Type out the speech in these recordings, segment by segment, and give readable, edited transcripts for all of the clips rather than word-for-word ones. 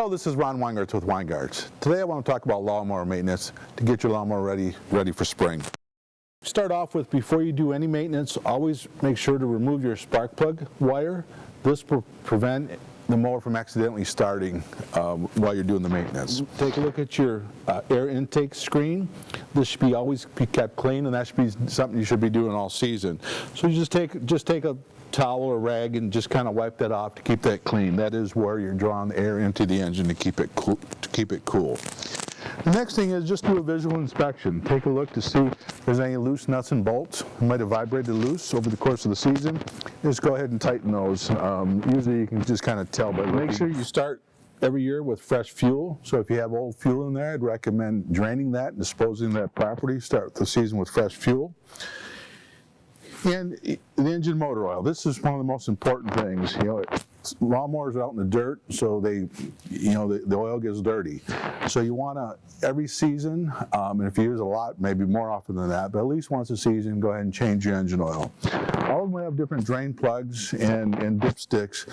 Hello, this is Ron Weingartz with Weingartz. Today I want to talk about lawnmower maintenance to get your lawnmower ready for spring. Start off with, before you do any maintenance, always make sure to remove your spark plug wire. This will prevent the mower from accidentally starting while you're doing the maintenance. Take a look at your air intake screen. This should always be kept clean, and that should be something you should be doing all season. So you just take a towel or rag and just kind of wipe that off to keep that clean. That is where you're drawing air into the engine to keep it cool. The next thing is just do a visual inspection. Take a look to see if there's any loose nuts and bolts that might have vibrated loose over the course of the season. Just go ahead and tighten those. Usually you can just kind of tell by looking. Make sure you start every year with fresh fuel. So if you have old fuel in there, I'd recommend draining that and disposing of that property. Start the season with fresh fuel. And the engine motor oil. This is one of the most important things. Lawnmowers are out in the dirt, so the oil gets dirty. So you want to, every season, and if you use a lot, maybe more often than that, but at least once a season, go ahead and change your engine oil. All of them have different drain plugs and dipsticks.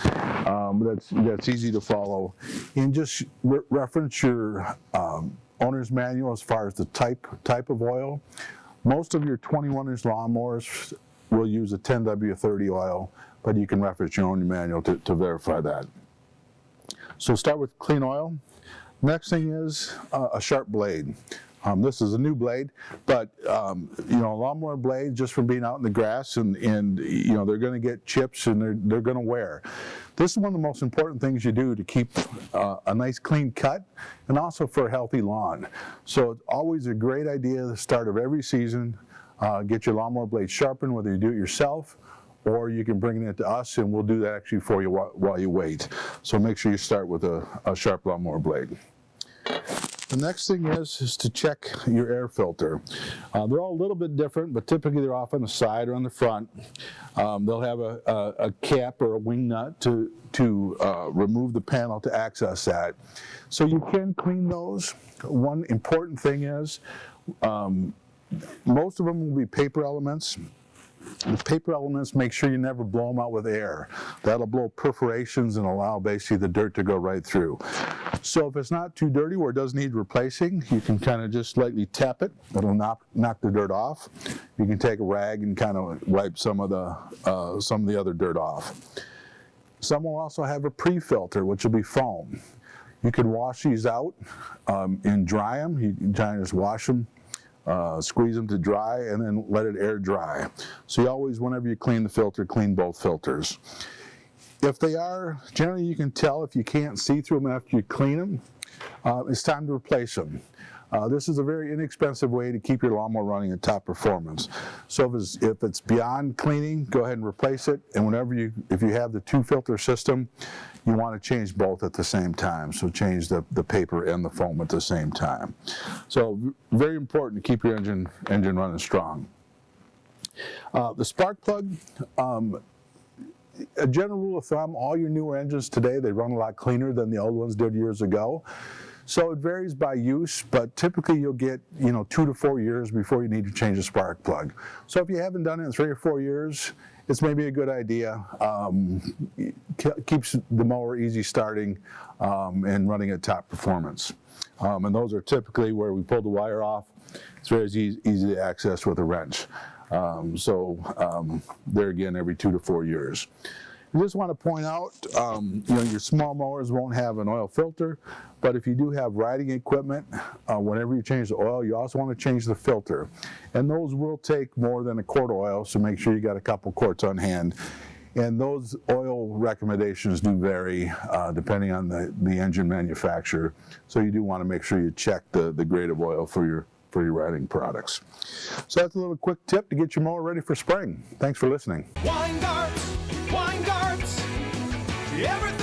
That's easy to follow. And just reference your owner's manual as far as the type of oil. Most of your 21-inch lawnmowers will use a 10W30 oil, but you can reference your own manual to verify that. So start with clean oil. Next thing is a sharp blade. This is a new blade, but lawnmower blades, just from being out in the grass, and they're going to get chips and they're going to wear. This is one of the most important things you do to keep a nice clean cut, and also for a healthy lawn. So it's always a great idea at the start of every season, get your lawnmower blade sharpened, whether you do it yourself or you can bring it to us, and we'll do that actually for you while you wait. So make sure you start with a sharp lawnmower blade. The next thing is to check your air filter. They're all a little bit different, but typically they're off on the side or on the front. They'll have a cap or a wing nut to remove the panel to access that. So you can clean those. One important thing is, most of them will be paper elements. The paper elements, make sure you never blow them out with air. That'll blow perforations and allow basically the dirt to go right through. So if it's not too dirty where it does need replacing, you can kind of just lightly tap it. It'll knock the dirt off. You can take a rag and kind of wipe some of the other dirt off. Some will also have a pre-filter, which will be foam. You can wash these out and dry them. You can kind of just wash them. Squeeze them to dry and then let it air dry. So you always, whenever you clean the filter, clean both filters. If they are, generally you can tell if you can't see through them after you clean them, it's time to replace them. This is a very inexpensive way to keep your lawnmower running at top performance. So if it's beyond cleaning, go ahead and replace it. And if you have the two filter system, you want to change both at the same time. So change the paper and the foam at the same time. So very important to keep your engine running strong. The spark plug, a general rule of thumb, all your newer engines today, they run a lot cleaner than the old ones did years ago. So it varies by use, but typically you'll get 2 to 4 years before you need to change a spark plug. So if you haven't done it in 3 or 4 years, it's maybe a good idea. Keeps the mower easy starting and running at top performance. And those are typically where we pull the wire off. It's very easy to access with a wrench. There again, every 2 to 4 years. I just want to point out, your small mowers won't have an oil filter, but if you do have riding equipment, whenever you change the oil, you also want to change the filter. And those will take more than a quart of oil, so make sure you got a couple quarts on hand. And those oil recommendations do vary depending on the engine manufacturer. So you do want to make sure you check the grade of oil for your riding products. So that's a little quick tip to get your mower ready for spring. Thanks for listening. Weingartz, everything.